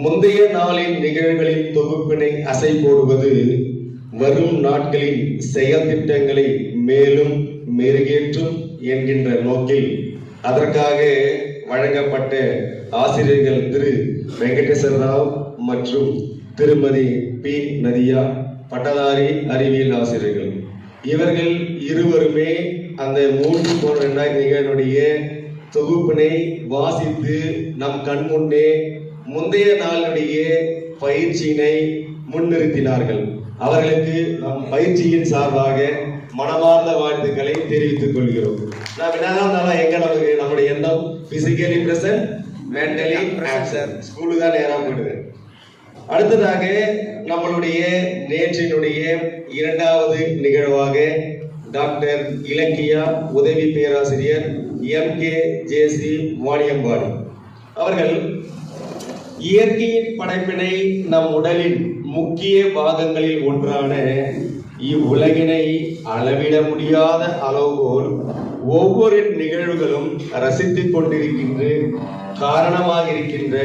முந்தைய நாளின் நிகழ்வுகளின் தொகுப்பினை அசை போடுவது வரும் நாட்களின் செயல் திட்டங்களை மேலும் மெருகேற்றும் என்கின்ற நோக்கில் அதற்காக வழங்கப்பட்ட ஆசிரியர்கள் திரு வெங்கடேஸ்வர ராவ் மற்றும் திருமதி பி நதியா பட்டதாரி அறிவியல் ஆசிரியர்கள். இவர்கள் இருவருமே அந்த 3/2000 நிகழ்வுடைய தொகுப்பினை வாசித்து நம் கண் முன்னே முந்தைய நாளுடைய பயிற்சியினை முன்னிறுத்தினார்கள். அவர்களுக்கு நம் பயிற்சியின் சார்பாக மனமார்ந்த வாழ்த்துக்களை தெரிவித்துக் கொள்கிறோம். நாம் என்னதான் எங்க நமக்கு நம்முடைய எண்ணம் பிசிக்கலி பிரசன்ட், மென்டலி ஆப்சென்ட், ஸ்கூலுக்கு தான் நேரம் போயிடுது. அடுத்ததாக நம்மளுடைய நேற்றினுடைய 2வது நிகழ்வாக டாக்டர் இலக்கியா உதவி பேராசிரியர் MKJC வாணியம்பாடி அவர்கள் இயற்கையின் படைப்பினை நம் உடலின் முக்கிய பாகங்களில் ஒன்றான இவ்வுலகினை அளவிட முடியாத அளவுகோல் ஒவ்வொரு நிகழ்வுகளும் ரசித்துக் கொண்டிருக்கின்ற காரணமாக இருக்கின்ற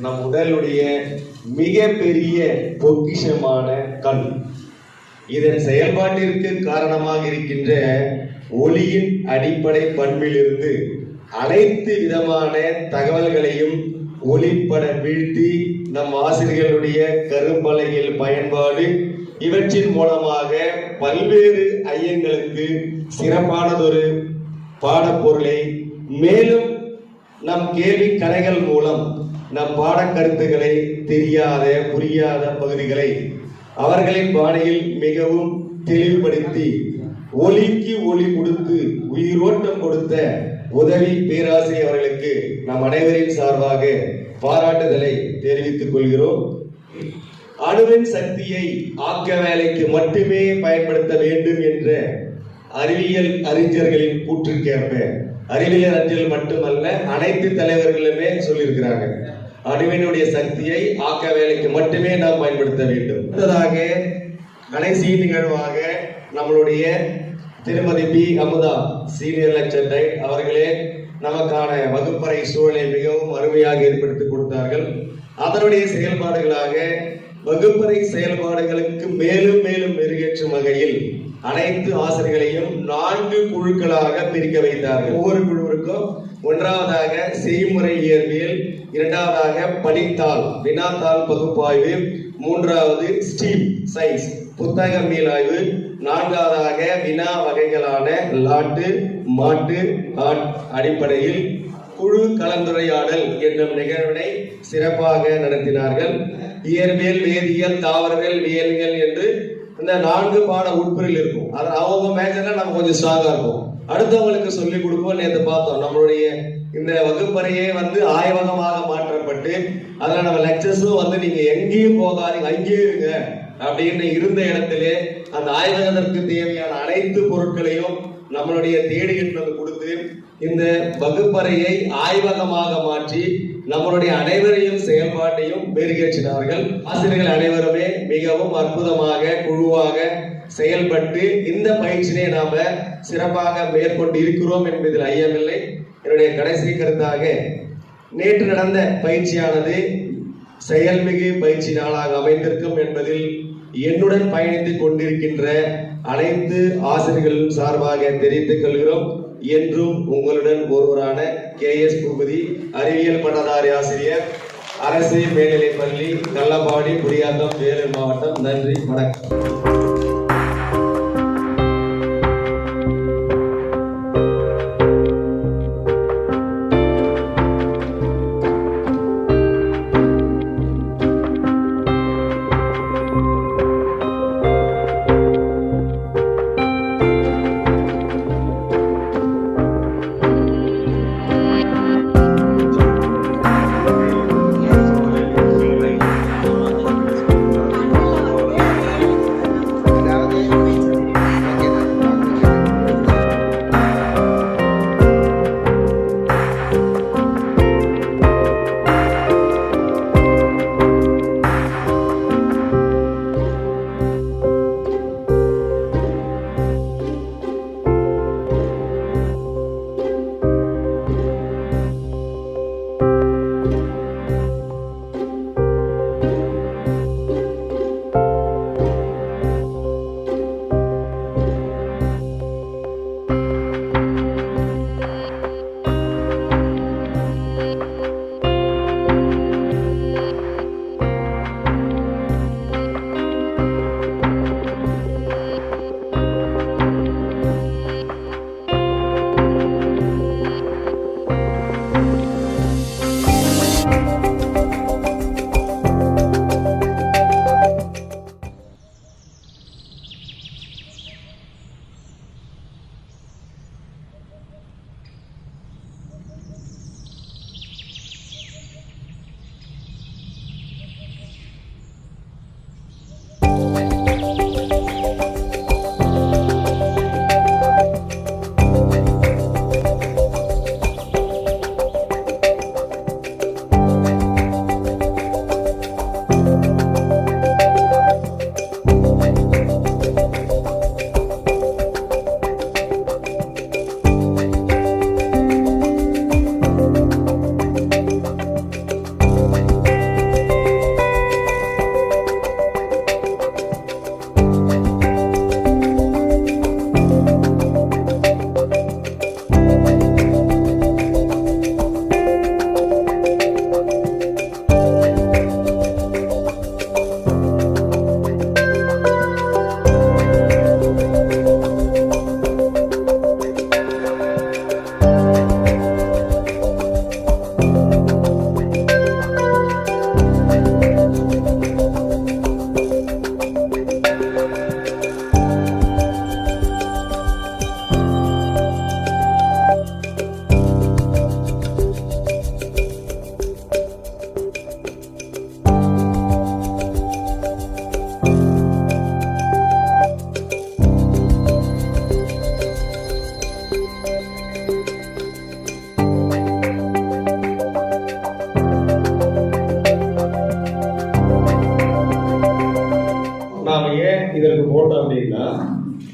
நம் உடலுடைய மிக பெரிய பொக்கிஷமான கண், இதன் செயல்பாட்டிற்கு காரணமாக இருக்கின்ற ஒளியின் அடிப்படை பண்பிலிருந்து அனைத்து விதமான தகவல்களையும் ஒளிப்பட வீழ்த்தி நம் ஆசிரியர்களுடைய கரும்பலகையில் பயன்பாடு இவற்றின் மூலமாக பல்வேறு ஐயங்களுக்கு சிறப்பானதொரு பாடப்பொருளை மேலும் நம் கேள்வி கணைகள் மூலம் நம் பாடக்கருத்துக்களை தெரியாத புரியாத பகுதிகளை அவர்களின் பாணியில் மிகவும் தெளிவுபடுத்தி ஒளிக்கு ஒளி கொடுத்து உயிரோட்டம் கொடுத்த உதவி பேராசிரியர் அவர்களுக்கு நம் அனைவரின் சார்பாக பாராட்டுதலை தெரிவித்துக் கொள்கிறோம். அணுவின் சக்தியை ஆக்க வேலைக்கு மட்டுமே பயன்படுத்த வேண்டும் என்ற அறிவியல் அறிஞர்களின் கூற்றுக்கேற்ப, அறிவியல் அறிஞர்கள் மட்டுமல்ல அனைத்து தலைவர்களுமே சொல்லியிருக்கிறாங்க, அணுவினுடைய சக்தியை ஆக்க வேலைக்கு மட்டுமே நாம் பயன்படுத்த வேண்டும். அடுத்ததாக கடைசி நிகழ்வாக நம்மளுடைய திருமதி பி அமுதா சீனியர் லெக்சர் அவர்களே நமக்கான வகுப்பறை சூழலை மிகவும் அருமையாக ஏற்படுத்தி கொடுத்தார்கள். அதனுடைய செயல்பாடுகளாக வகுப்பறை செயல்பாடுகளுக்கு மேலும் மேலும் மெருகேற்றும் வகையில் அனைத்து ஆசிரியர்களையும் 4 குழுக்களாக பிரிக்க வைத்தார்கள். ஒவ்வொரு குழுவிற்கும் 1வதாக செய்முறை இயற்பியல், 2வதாக படித்தாள் வினாத்தாள் பகுப்பாய்வு, 3வது ஸ்டீம் சயின்ஸ் புத்தக மீளாய்வு, 4வதாக வினா வகைகளான லாட்டு மாட்டு அடிப்படையில் குழு கலந்துரையாடல் என்னும் நிகழ்வினை சிறப்பாக நடத்தினார்கள். இயற்பியல், வேதியியல், தாவரவியல், வியலியல் என்று இந்த 4 பாட உட்பிரிவில் இருக்கும். அது அவங்க மேஜர்ல நம்ம கொஞ்சம் ஸ்ட்ராங்கா இருக்கும். அடுத்தவங்களுக்கு சொல்லிக் கொடுப்போம். நேற்று பார்த்தோம் நம்மளுடைய இந்த வகுப்பறையே ஆய்வகமாக மாற்றப்பட்டு அதுல நம்ம லெக்சர்ஸும் நீங்க எங்கேயும் போகாதீங்க, அங்கேயே இருங்க அப்படின்னு இருந்த இடத்திலே அந்த ஆய்வகத்திற்கு தேவையான அனைத்து பொருட்களையும் நம்மளுடைய தேடிட்டு கொடுத்து இந்த வகுப்பறையை ஆய்வகமாக மாற்றி நம்மளுடைய அனைவரையும் செயல்பாட்டையும் மெருகேற்றினார்கள். ஆசிரியர்கள் அனைவருமே மிகவும் அற்புதமாக குழுவாக செயல்பட்டு இந்த பயிற்சியை நாம சிறப்பாக மேற்கொண்டு இருக்கிறோம் என்பதில் ஐயமில்லை. என்னுடைய கடைசி கருத்தாக நேற்று நடந்த பயிற்சியானது செயல்மிகு பயிற்சி நாளாக அமைந்திருக்கும் என்பதில் என்னுடன் பயணித்துக் கொண்டிருக்கின்ற அனைத்து ஆசிரியர்களும் சார்பாக தெரிவித்துக் கொள்கிறோம். என்றும் உங்களுடன் ஒருவரான KS பூபதி, அறிவியல் பட்டதாரி ஆசிரியர், அரசு மேல்நிலைப்பள்ளி, கள்ளப்பாடி, குடியாத்தம், வேலூர் மாவட்டம். நன்றி, வணக்கம்.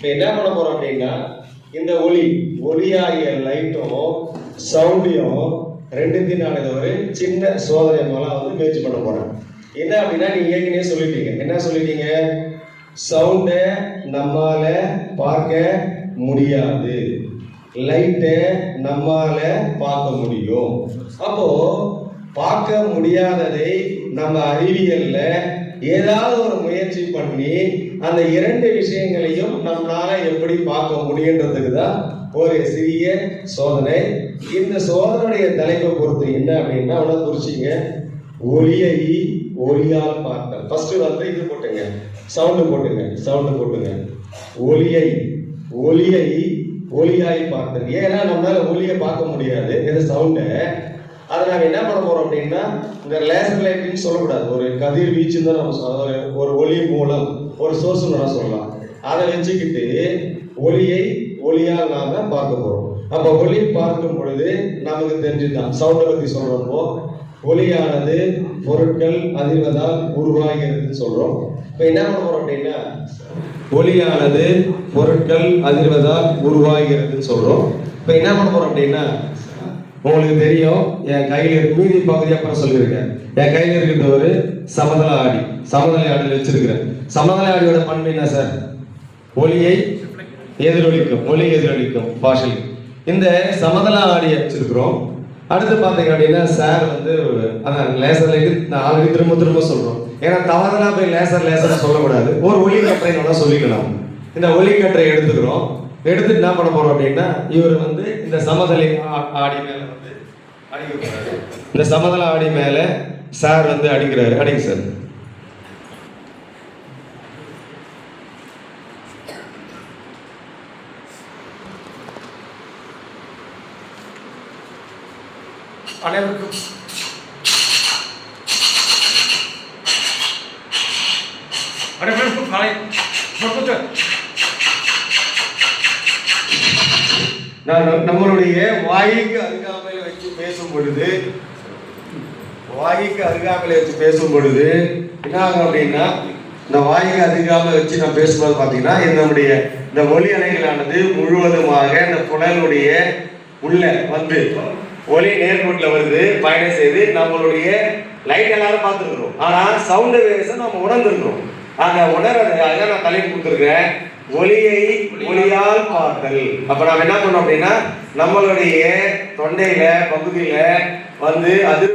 இப்போ என்ன பண்ண போறோம் அப்படின்னா, இந்த ஒளியாகிய லைட்டும் சவுண்டையும் ரெண்டுத்தையும் நான் இதை ஒரு சின்ன சோதனை மூலம் வந்து முயற்சி பண்ண போறேன். என்ன அப்படின்னா, நீங்க ஏற்கனவே சொல்லிட்டீங்க. என்ன சொல்லிட்டீங்க? சவுண்டை நம்மால பார்க்க முடியாது, லைட்டை நம்மால பார்க்க முடியும். அப்போ பார்க்க முடியாததை நம்ம அறிவியல்ல ஏதாவது ஒரு முயற்சி பண்ணி அந்த இரண்டு விஷயங்களையும் நம்மளால எப்படி பார்க்க முடியுன்றதுக்கு தான் ஒரு சிறிய சோதனை. இந்த சோதனையுடைய தலைப்பை பொறுத்து என்ன அப்படின்னா, உனக்கு குறிச்சிங்க, ஒளியை ஒளியால் பார்த்தல். ஃபர்ஸ்ட் வந்து இது போட்டுங்க, சவுண்டு போட்டுங்க. ஒளியை ஒளியாய் பார்த்தல். ஏன்னா நம்மளால ஒளியை பார்க்க முடியாது, இது சவுண்டை. அதை நம்ம என்ன பண்ண போறோம் அப்படின்னா, இந்த லேசர் லைட்னு சொல்லக்கூடாது, ஒரு கதிர் வீச்சு தான் நம்ம ஒரு ஒளி மூலம், ஒரு சோர்ஸ் நம்ம சொல்லலாம். அதை வச்சுக்கிட்டு ஒளியால் நாம பார்க்க போறோம். அப்ப ஒளி பார்க்கும் பொழுது நமக்கு தெரிஞ்சுதான், சவுண்டை பத்தி சொல்றப்போ ஒளியானது பொருட்கள் அதிர்வதால் உருவாகிறதுன்னு சொல்றோம். இப்ப என்ன பண்ண போறோம் அப்படின்னா, ஒளியானது பொருட்கள் அதிர்வதால் உருவாகிறதுன்னு சொல்றோம். இப்ப என்ன பண்ண போறோம் அப்படின்னா, உங்களுக்கு தெரியும், என் கையில மீதி பகுதி அப்புறம் சொல்லியிருக்கேன். என் கையில இருக்கிற ஒரு சமதள ஆடியில் வச்சிருக்கிறேன். சமதள ஆடியோட பண்பு என்ன சார்? ஒளியை எதிரொலிக்கும் பாஷல். இந்த சமதள ஆடியை வச்சிருக்கிறோம். அடுத்து பார்த்தீங்க அப்படின்னா, சார் வந்து அதான் லேசர் லைட் நான் ஆல்ரெடி திரும்ப சொல்றோம். ஏன்னா தவறுதலா போய் லேசர் சொல்லக்கூடாது, ஒரு ஒளிக்கற்றை சொல்லிக்கலாம். இந்த ஒளிக்கற்றை எடுத்துக்கிறோம். எடுத்துட்டு என்ன பண்ண போறோம் அப்படின்னா, இவர் வந்து இந்த சமதள ஆடி மேல வந்து அடிக்க போறாரு. இந்த சமதள ஆடி மேல சார் வந்து அடிக்கிறாரு. அடிங்க சார். அனைவருக்கும் காலை நம்மளுடைய வாய்க்கு அருகாமையில வச்சு பேசும் பொழுது என்ன ஆகும் அப்படின்னா, இந்த வாய்க்கு அருகாமையில வச்சு நான் பேசும்போது பார்த்தீங்கன்னா, நம்முடைய இந்த ஒலி அலைகளானது முழுவதுமாக இந்த புலனுடைய உள்ள வந்து ஒலி நேர்கோட்டில் வருது, பயணம் செய்து நம்மளுடைய லைட் எல்லாரும் பார்த்துருக்குறோம். ஆனால் சவுண்ட் வேவ்ஸை நம்ம உணர்ந்துருக்கிறோம். அந்த உணர்றதுக்காக நான் தலைப்பு கொடுத்துருக்கேன், ஒளியால் பார்த்தல். அப்ப நாம என்ன பண்ணோம் அப்படின்னா, நம்மளுடைய தொண்டையில பகுதியில வந்து அது